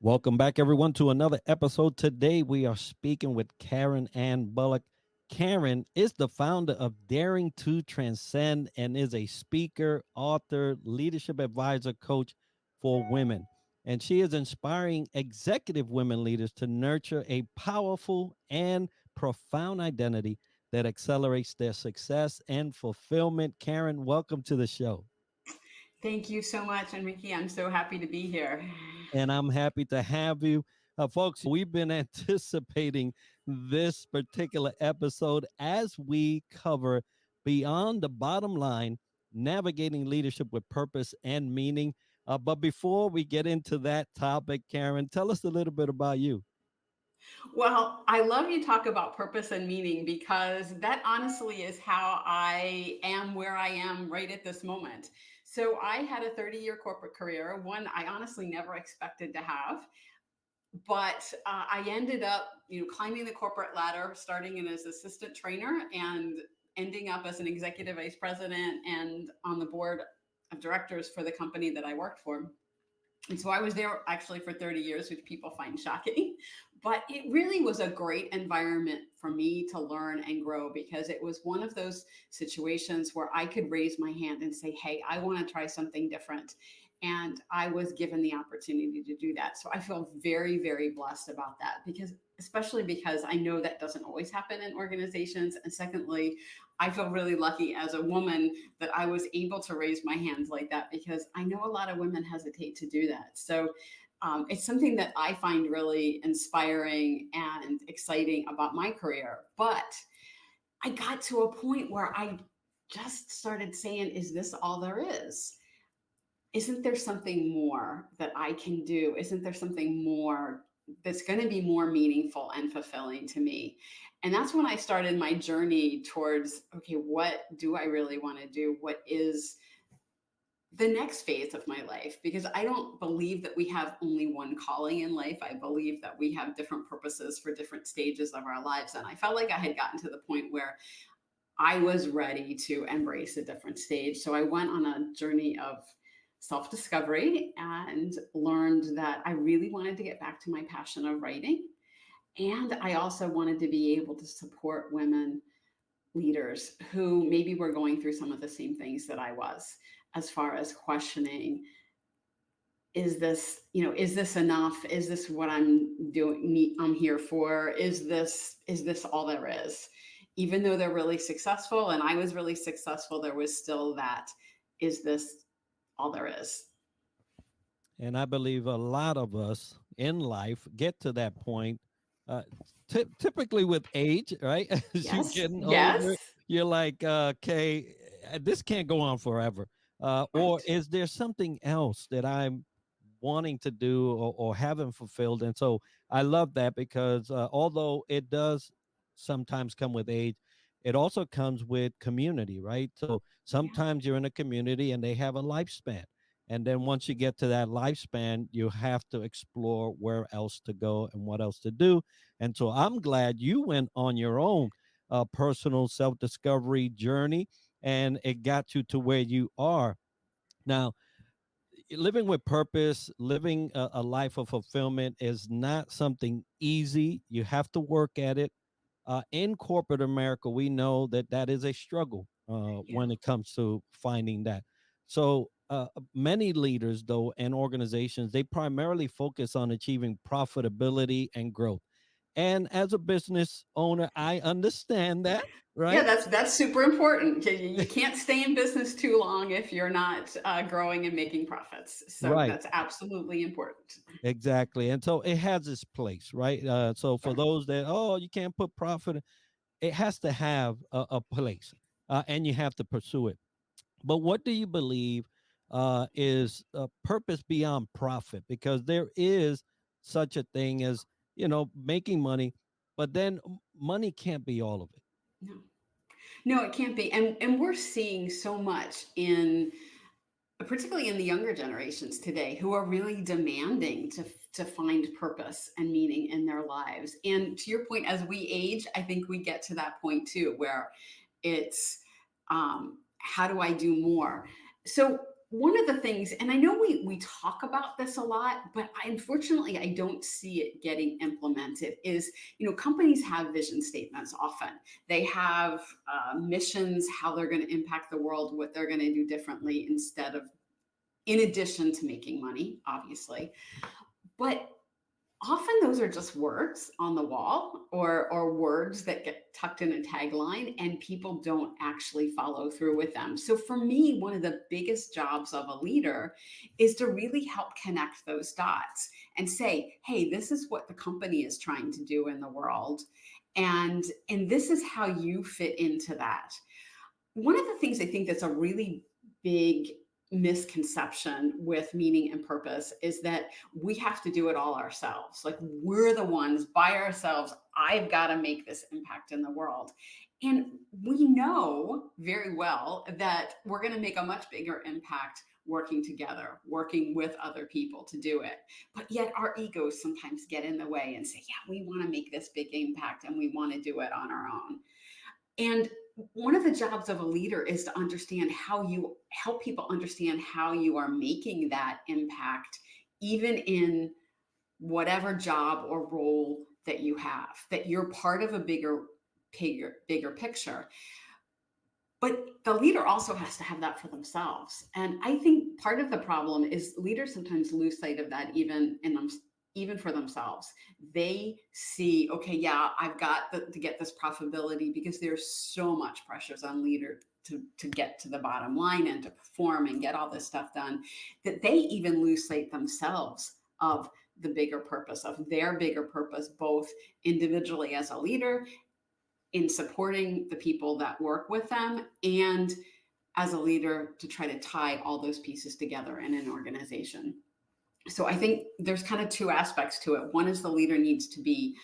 Welcome back, everyone, to another episode. Today, we are speaking with Karen Ann Bulluck. Karen is the founder of Daring To Transcend and is a speaker, author, leadership advisor, coach for women. And she is inspiring executive women leaders to nurture a powerful and profound identity that accelerates their success and fulfillment. Karen, welcome to the show. Thank you so much, Enrique. I'm so happy to be here. And I'm happy to have you. Folks, we've been anticipating this particular episode as we cover Beyond the Bottom Line, Navigating Leadership with Purpose and Meaning. But before we get into that topic, Karen, tell us a little bit about you. Well, I love you talk about purpose and meaning because that honestly is how I am where I am right at this moment. So I had a 30-year corporate career, one I honestly never expected to have. But I ended up, climbing the corporate ladder, starting in as assistant trainer and ending up as an executive vice president and on the board of directors for the company that I worked for. And so I was there actually for 30 years, which people find shocking. But it really was a great environment for me to learn and grow because it was one of those situations where I could raise my hand and say, hey, I want to try something different. And I was given the opportunity to do that. So I feel very, very blessed about that especially because I know that doesn't always happen in organizations. And secondly, I feel really lucky as a woman that I was able to raise my hands like that because I know a lot of women hesitate to do that. So it's something that I find really inspiring and exciting about my career. But I got to a point where I just started saying, is this all there is? Isn't there something more that I can do? Isn't there something more that's going to be more meaningful and fulfilling to me? And that's when I started my journey towards, okay, what do I really want to do? What is the next phase of my life? Because I don't believe that we have only one calling in life. I believe that we have different purposes for different stages of our lives. And I felt like I had gotten to the point where I was ready to embrace a different stage. So I went on a journey of self-discovery and learned that I really wanted to get back to my passion of writing. And I also wanted to be able to support women leaders who maybe were going through some of the same things that I was, as far as questioning, is this enough? Is this what I'm doing? I'm here for? Is this all there is? Even though they're really successful and I was really successful, there was still that, is this all there is? And I believe a lot of us in life get to that point, uh, typically with age, right? As you're Yes, getting older, yes, you're like, okay, this can't go on forever. Or right. is there something else that I'm wanting to do or haven't fulfilled? And so I love that because although it does sometimes come with age, it also comes with community, right? So Yeah. sometimes you're in a community and they have a lifespan. And then once you get to that lifespan, you have to explore where else to go and what else to do. And so I'm glad you went on your own personal self discovery journey and it got you to where you are. Now, living with purpose, living a life of fulfillment is not something easy. You have to work at it. In corporate America, we know that that is a struggle Yeah. when it comes to finding that. So many leaders, though, and organizations, they primarily focus on achieving profitability and growth. And as a business owner, I understand that, Yeah, right? that's super important. You can't stay in business too long if you're not growing and making profits. So Right. that's absolutely important. Exactly. And so it has its place, right? So for Sure. those that, oh, you can't put profit, it has to have a place and you have to pursue it. But what do you believe is purpose beyond profit? Because there is such a thing as, making money, but then money can't be all of it. No, no, it can't be. And we're seeing so much particularly in the younger generations today, who are really demanding to find purpose and meaning in their lives. And to your point, as we age, I think we get to that point too, where it's How do I do more? So one of the things, and I know we talk about this a lot, but unfortunately I don't see it getting implemented, is, companies have vision statements often. They have missions, how they're going to impact the world, what they're going to do differently, instead of, in addition to making money, obviously. But often those are just words on the wall, or words that get tucked in a tagline, and people don't actually follow through with them. So for me, one of the biggest jobs of a leader is to really help connect those dots and say, hey, this is what the company is trying to do in the world, and this is how you fit into that. One of the things I think that's a really big misconception with meaning and purpose is that we have to do it all ourselves. Like, we're the ones by ourselves. I've got to make this impact in the world. And we know very well that we're going to make a much bigger impact working together, working with other people to do it. But yet our egos sometimes get in the way and say, yeah, we want to make this big impact and we want to do it on our own. And one of the jobs of a leader is to understand how you help people understand how you are making that impact, even in whatever job or role that you have, that you're part of a bigger picture. But the leader also has to have that for themselves. And I think part of the problem is leaders sometimes lose sight of that, even for themselves. They see, okay, yeah, I've got to get this profitability, because there's so much pressures on leader to get to the bottom line and to perform and get all this stuff done, that they even lose sight themselves of the bigger purpose, of their bigger purpose, both individually as a leader, in supporting the people that work with them, and as a leader to try to tie all those pieces together in an organization. So I think there's kind of two aspects to it. One is the leader needs to be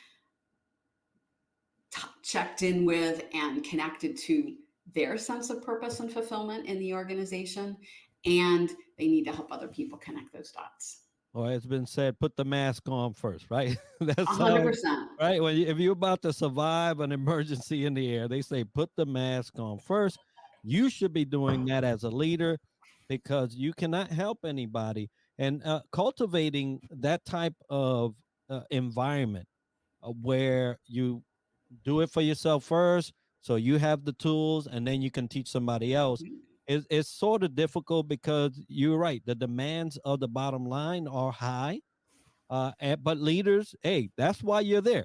checked in with and connected to their sense of purpose and fulfillment in the organization, and they need to help other people connect those dots. Or it's been said, put the mask on first, right? A That's how hundred it, percent. right? If you're about to survive an emergency in the air, they say put the mask on first. You should be doing that as a leader, because you cannot help anybody. And cultivating that type of environment where you do it for yourself first, so you have the tools, and then you can teach somebody else. It's sort of difficult, because you're right, the demands of the bottom line are high. But leaders, hey, that's why you're there.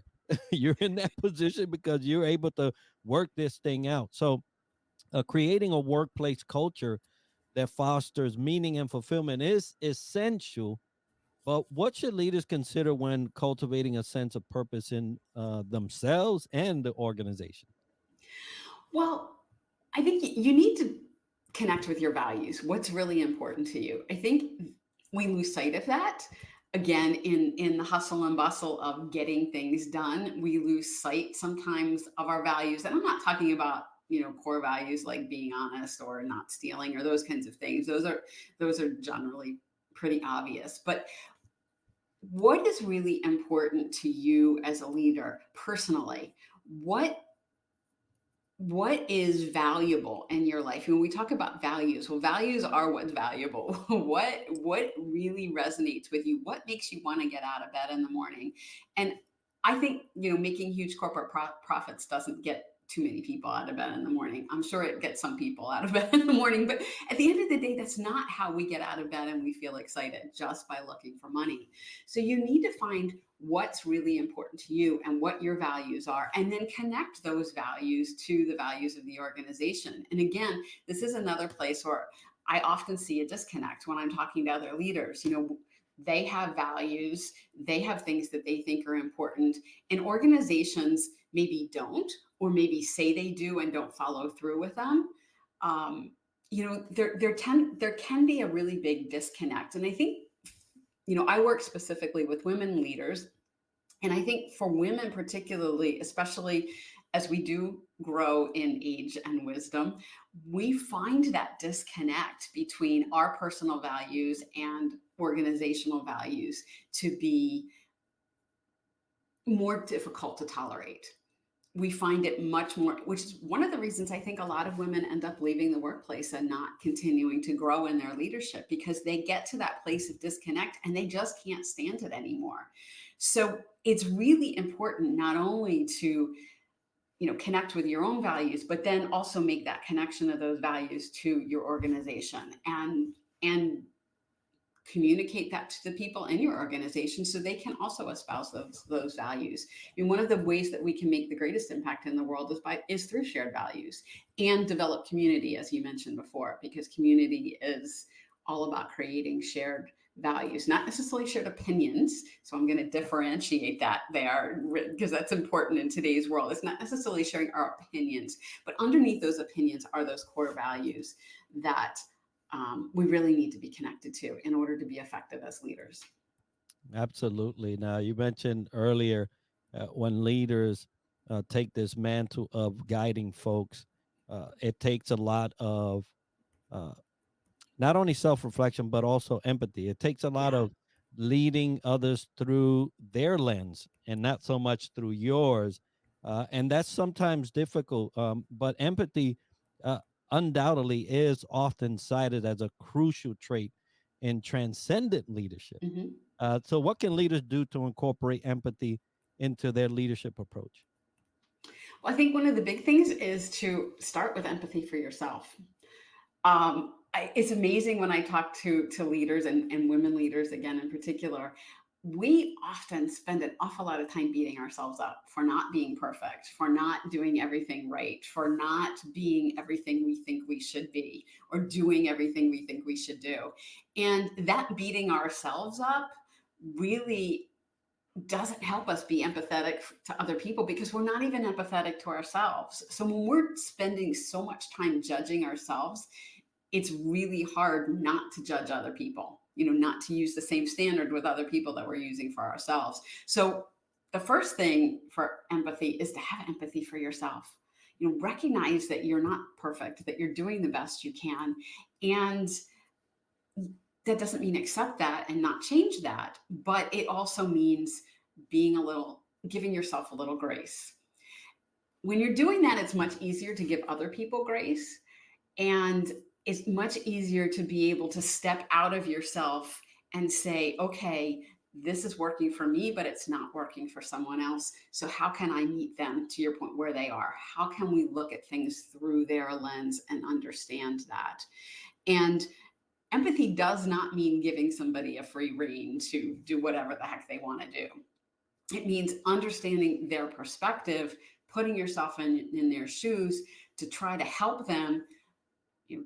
You're in that position because you're able to work this thing out. So creating a workplace culture that fosters meaning and fulfillment is essential. But what should leaders consider when cultivating a sense of purpose in themselves and the organization? Well, I think you need to connect with your values. What's really important to you? I think we lose sight of that. Again, in the hustle and bustle of getting things done, we lose sight sometimes of our values. And I'm not talking about, core values like being honest or not stealing or those kinds of things. Those are generally pretty obvious. But what is really important to you as a leader personally? What is valuable in your life? When we talk about values, well, values are what's valuable. What really resonates with you? What makes you want to get out of bed in the morning? And I think, making huge corporate profits doesn't get too many people out of bed in the morning. I'm sure it gets some people out of bed in the morning, but at the end of the day, that's not how we get out of bed and we feel excited, just by looking for money. So you need to find what's really important to you and what your values are, and then connect those values to the values of the organization. And again, this is another place where I often see a disconnect when I'm talking to other leaders. They have values, they have things that they think are important, and organizations maybe don't, or maybe say they do and don't follow through with them. There can be a really big disconnect. And I think, I work specifically with women leaders. And I think for women, particularly, especially as we do grow in age and wisdom, we find that disconnect between our personal values and organizational values to be more difficult to tolerate. we find it much more, which is one of the reasons I think a lot of women end up leaving the workplace and not continuing to grow in their leadership, because they get to that place of disconnect and they just can't stand it anymore. So it's really important not only to, connect with your own values, but then also make that connection of those values to your organization, and communicate that to the people in your organization so they can also espouse those values. I mean, one of the ways that we can make the greatest impact in the world is through shared values and develop community, as you mentioned before, because community is all about creating shared values, not necessarily shared opinions. So I'm going to differentiate that there, because that's important in today's world. It's not necessarily sharing our opinions, but underneath those opinions are those core values that we really need to be connected to in order to be effective as leaders. Absolutely. Now, you mentioned earlier when leaders take this mantle of guiding folks, it takes a lot of uh, not only self reflection, but also empathy. It takes a lot Yeah. of leading others through their lens and not so much through yours. And that's sometimes difficult. But empathy uh, undoubtedly is often cited as a crucial trait in transcendent leadership. Hmm. So, what can leaders do to incorporate empathy into their leadership approach? Well, I think one of the big things is to start with empathy for yourself. It's amazing when I talk to leaders, and women leaders again in particular. We often spend an awful lot of time beating ourselves up for not being perfect, for not doing everything right, for not being everything we think we should be, or doing everything we think we should do. And that beating ourselves up really doesn't help us be empathetic to other people, because we're not even empathetic to ourselves. So when we're spending so much time judging ourselves, it's really hard not to judge other people, not to use the same standard with other people that we're using for ourselves. So the first thing for empathy is to have empathy for yourself. Recognize that you're not perfect, that you're doing the best you can. And that doesn't mean accept that and not change that, but it also means giving yourself a little grace. When you're doing that, it's much easier to give other people grace, and it's much easier to be able to step out of yourself and say, okay, this is working for me, but it's not working for someone else. So, how can I meet them, to your point, where they are? How can we look at things through their lens and understand that? And empathy does not mean giving somebody a free rein to do whatever the heck they want to do. It means understanding their perspective, putting yourself in their shoes to try to help them,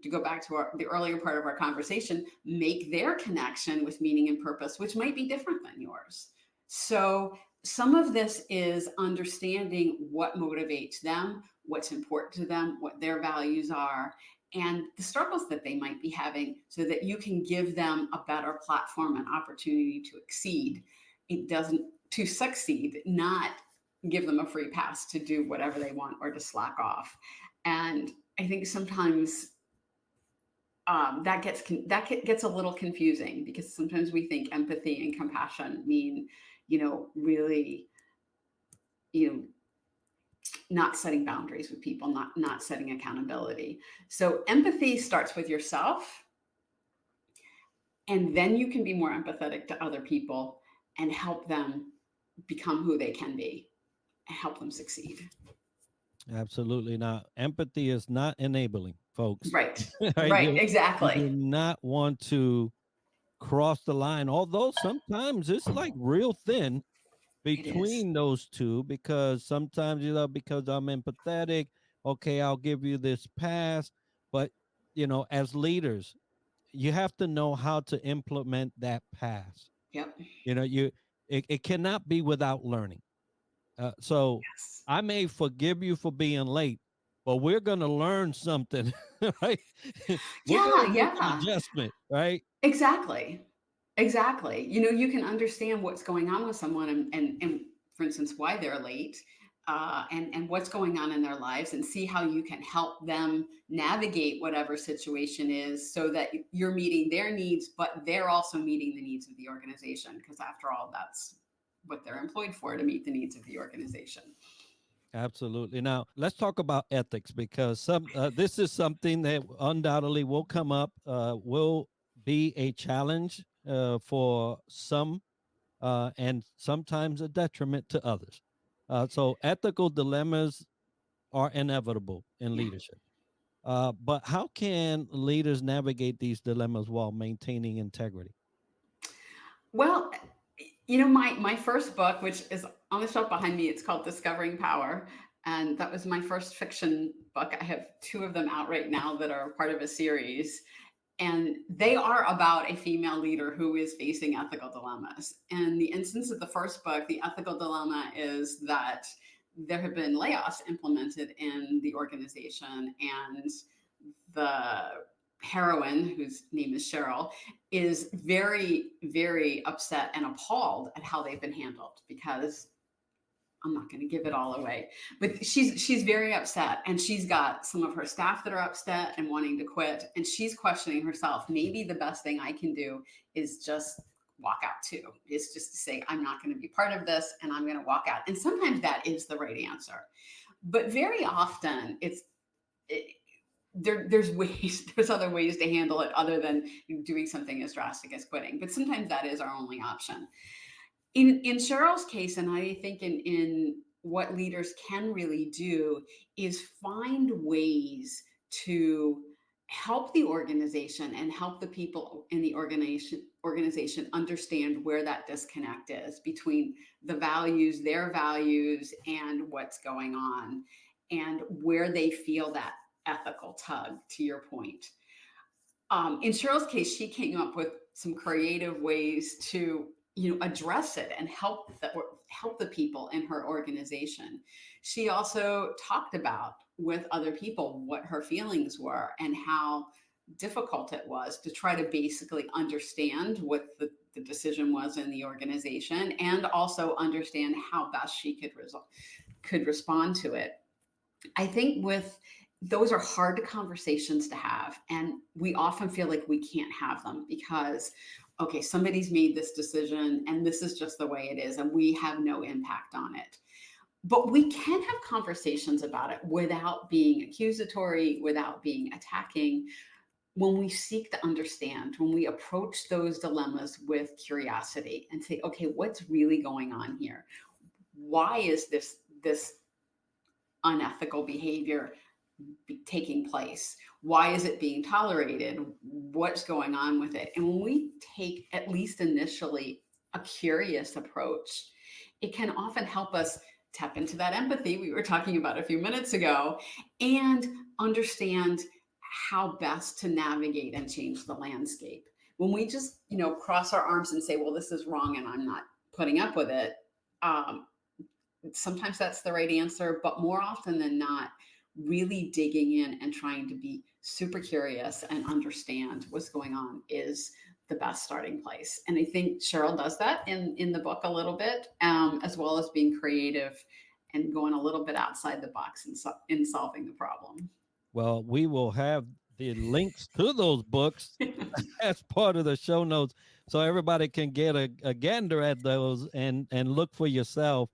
to go back to the earlier part of our conversation, make their connection with meaning and purpose, which might be different than yours. So some of this is understanding what motivates them, what's important to them, what their values are, and the struggles that they might be having, so that you can give them a better platform and opportunity to exceed. It doesn't To succeed, not give them a free pass to do whatever they want or to slack off. And I think sometimes that gets a little confusing, because sometimes we think empathy and compassion mean, really, you know, not setting boundaries with people, not setting accountability. So empathy starts with yourself, and then you can be more empathetic to other people and help them become who they can be and help them succeed. Absolutely. Now, empathy is not enabling, folks. Right. Right? Right. You Exactly. do not want to cross the line, although sometimes it's like real thin It is. between those two, because sometimes, because I'm empathetic, okay, I'll give you this pass. But, as leaders, you have to know how to implement that pass. Yep. It cannot be without learning. So Yes. I may forgive you for being late, but we're going to learn something, right? We're going Yeah. to make an Yeah. adjustment, right? Exactly. Exactly. You can understand what's going on with someone, and for instance, why they're late, and what's going on in their lives, and see how you can help them navigate whatever situation is, so that you're meeting their needs, but they're also meeting the needs of the organization. Because after all, that's what they're employed for, to meet the needs of the organization. Absolutely. Now, let's talk about ethics because this is something that undoubtedly will come up, will be a challenge for some, and sometimes a detriment to others. So, ethical dilemmas are inevitable in Yeah. leadership. But how can leaders navigate these dilemmas while maintaining integrity? Well, my first book, which is on the shelf behind me, it's called Discovering Power. And that was my first fiction book. I have two of them out right now that are part of a series. And they are about a female leader who is facing ethical dilemmas. In the instance of the first book, the ethical dilemma is that there have been layoffs implemented in the organization, and the heroine, whose name is Cheryl, is very, very upset and appalled at how they've been handled because I'm not going to give it all away, but she's very upset, and she's got some of her staff that are upset and wanting to quit, and she's questioning herself. Maybe the best thing I can do is just walk out too. Is just to say I'm not going to be part of this, and I'm going to walk out. And sometimes that is the right answer, but very often it, there's ways there's other ways to handle it other than doing something as drastic as quitting. But sometimes that is our only option in Cheryl's case, and I think in what leaders can really do is find ways to help the organization and help the people in the organization understand where that disconnect is between their values and what's going on, and where they feel that ethical tug, to your point. In Cheryl's case, she came up with some creative ways to address it and help the people in her organization. She also talked about with other people what her feelings were and how difficult it was to try to basically understand what the decision was in the organization, and also understand how best she could respond to it. I think with those are hard conversations to have, and we often feel like we can't have them because okay, somebody's made this decision and this is just the way it is and we have no impact on it. But we can have conversations about it without being accusatory, without being attacking, when we seek to understand, when we approach those dilemmas with curiosity and say, okay, what's really going on here? Why is this unethical behavior taking place? Why is it being tolerated? What's going on with it? And when we take, at least initially, a curious approach, it can often help us tap into that empathy we were talking about a few minutes ago and understand how best to navigate and change the landscape. When we just, cross our arms and say, well, this is wrong and I'm not putting up with it, um, sometimes that's the right answer, but more often than not, really digging in and trying to be super curious and understand what's going on is the best starting place. And I think Cheryl does that in the book a little bit, as well as being creative and going a little bit outside the box in solving the problem. Well, we will have the links to those books as part of the show notes so everybody can get a gander at those and look for yourself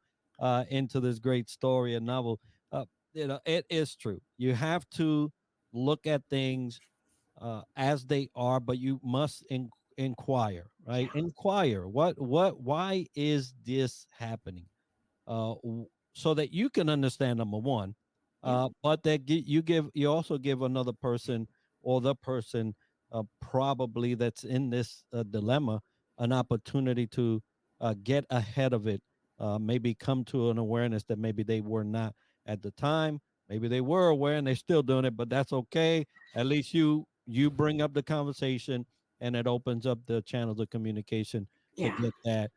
into this great story and novel. Uh, it is true. You have to look at things as they are, but you must inquire, right? Yeah, Inquire why is this happening? So that you can understand number one, yeah, but that you also give another person or the person probably that's in this dilemma an opportunity to get ahead of it, maybe come to an awareness that maybe they were not at the time. Maybe they were aware and they're still doing it, but that's okay. At least you bring up the conversation, and it opens up the channels of communication to yeah. get that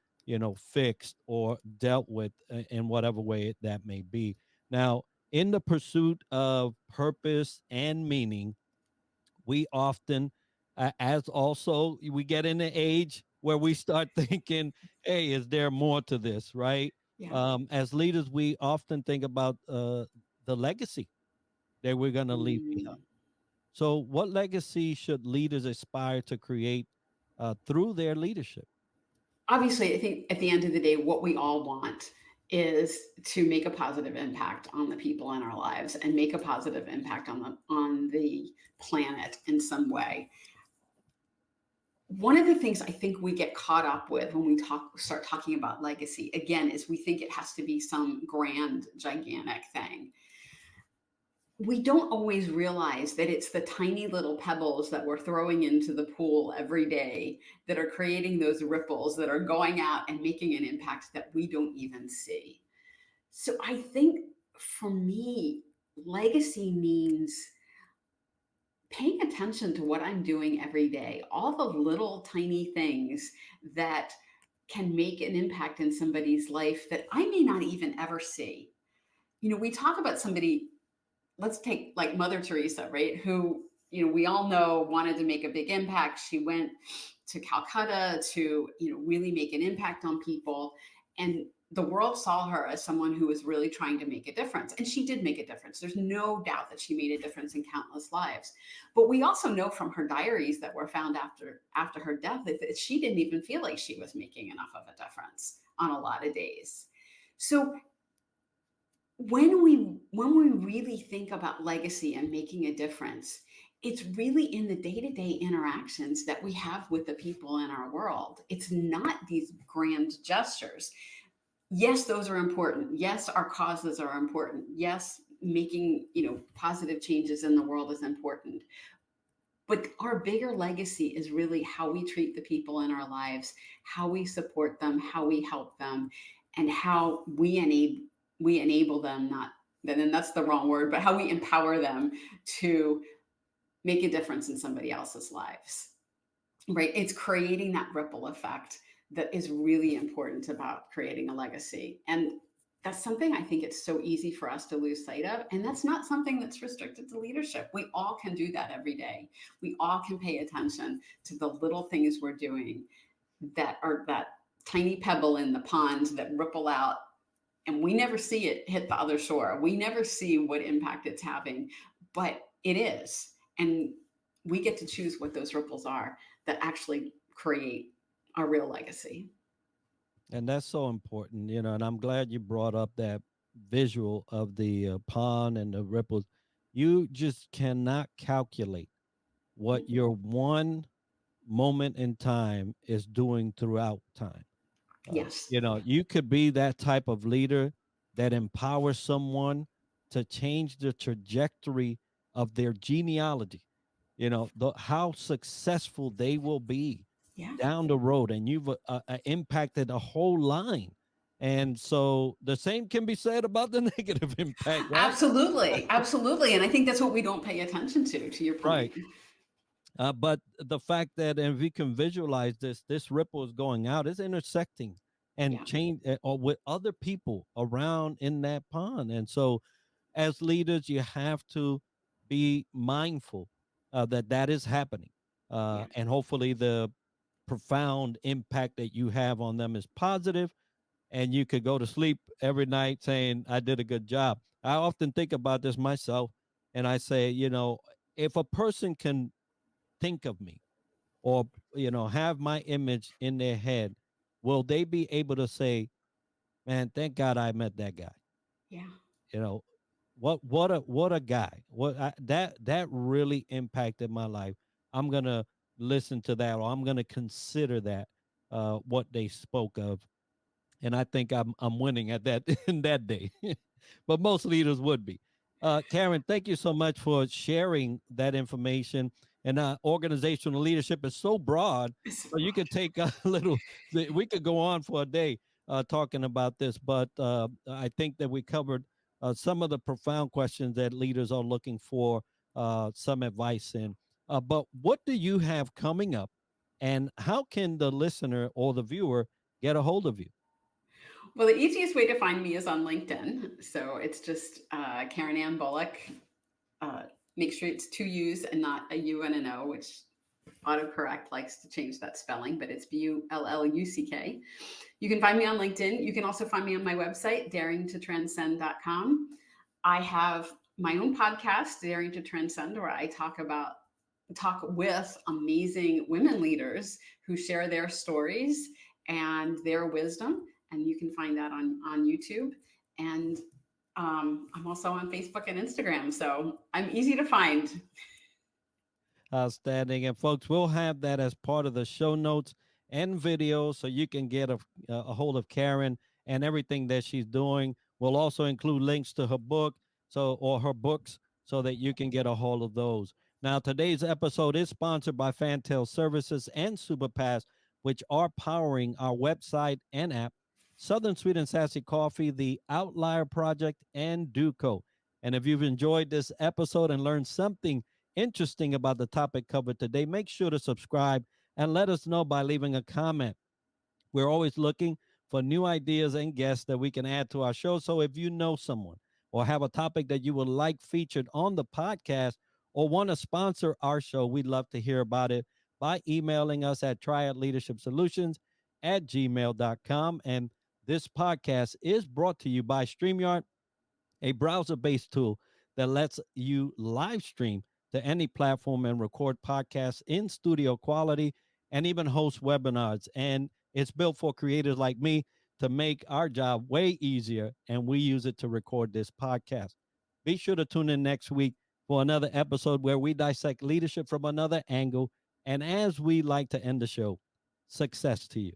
fixed or dealt with in whatever way that may be. Now, in the pursuit of purpose and meaning, we often, as also we get in the age where we start thinking, hey, is there more to this, right? Yeah. As leaders, we often think about the legacy that we're going to leave behind. Mm. So, what legacy should leaders aspire to create through their leadership? Obviously, I think at the end of the day, what we all want is to make a positive impact on the people in our lives and make a positive impact on the planet in some way. One of the things I think we get caught up with when we start talking about legacy again is we think it has to be some grand gigantic thing. We don't always realize that it's the tiny little pebbles that we're throwing into the pool every day that are creating those ripples that are going out and making an impact that we don't even see. So I think for me, legacy means paying attention to what I'm doing every day, all the little tiny things that can make an impact in somebody's life that I may not even ever see. We talk about somebody, let's take like Mother Teresa, right? Who, we all know wanted to make a big impact. She went to Calcutta to, really make an impact on people. And the world saw her as someone who was really trying to make a difference. And she did make a difference. There's no doubt that she made a difference in countless lives. But we also know from her diaries that were found after her death that she didn't even feel like she was making enough of a difference on a lot of days. So when we really think about legacy and making a difference, it's really in the day-to-day interactions that we have with the people in our world. It's not these grand gestures. Yes, those are important. Yes, our causes are important. Yes, making, positive changes in the world is important. But our bigger legacy is really how we treat the people in our lives, how we support them, how we help them, and how we enable them, not then that's the wrong word, but how we empower them to make a difference in somebody else's lives. Right? It's creating that ripple effect that is really important about creating a legacy. And that's something I think it's so easy for us to lose sight of. And that's not something that's restricted to leadership. We all can do that every day. We all can pay attention to the little things we're doing that are that tiny pebble in the pond that ripple out, and we never see it hit the other shore. We never see what impact it's having, but it is. And we get to choose what those ripples are that actually create a real legacy. And that's so important, and I'm glad you brought up that visual of the pond and the ripples. You just cannot calculate what your one moment in time is doing throughout time. Yes. You could be that type of leader that empowers someone to change the trajectory of their genealogy, how successful they will be Yeah. down the road, and you've impacted a whole line. And so the same can be said about the negative impact, right? Absolutely. Absolutely. And I think that's what we don't pay attention to your Right. point. But the fact that if we can visualize this ripple is going out, it's intersecting and Yeah. change or with other people around in that pond. And so, as leaders, you have to be mindful that that is happening, Yeah. and hopefully, the profound impact that you have on them is positive, and you could go to sleep every night saying, "I did a good job." I often think about this myself, and I say, if a person can think of me or have my image in their head, will they be able to say, man, thank God I met that guy? Yeah. you know what a guy, that really impacted my life. I'm gonna listen to that, or I'm gonna consider that, what they spoke of, and I think I'm winning at that in that day. But most leaders would be. Karen, thank you so much for sharing that information. And organizational leadership is so broad, It's so you broad. could take a little. We could go on for a day talking about this, but I think that we covered some of the profound questions that leaders are looking for some advice in. But what do you have coming up, and how can the listener or the viewer get a hold of you? Well, the easiest way to find me is on LinkedIn. So it's just Karen Ann Bulluck. Uh, Make sure it's two U's and not a U and an O, which autocorrect likes to change that spelling, but it's Bulluck. You can find me on LinkedIn. You can also find me on my website, daringtotranscend.com. I have my own podcast, Daring to Transcend, where I talk with amazing women leaders who share their stories and their wisdom and you can find that on YouTube. And I'm also on Facebook and Instagram, so I'm easy to find. Outstanding. And folks, we'll have that as part of the show notes and video so you can get a hold of Karen and everything that she's doing. We'll also include links to her book or her books so that you can get a hold of those. Now, today's episode is sponsored by Fantail Services and Superpass, which are powering our website and app, Southern Sweet and Sassy Coffee, the Outlier Project, and Duco. And if you've enjoyed this episode and learned something interesting about the topic covered today, make sure to subscribe and let us know by leaving a comment. We're always looking for new ideas and guests that we can add to our show. So if you know someone or have a topic that you would like featured on the podcast or want to sponsor our show, we'd love to hear about it by emailing us at triadleadershipsolutions@gmail.com. And this podcast is brought to you by StreamYard, a browser based tool that lets you live stream to any platform and record podcasts in studio quality and even host webinars. And it's built for creators like me to make our job way easier. And we use it to record this podcast. Be sure to tune in next week for another episode where we dissect leadership from another angle. And as we like to end the show, success to you.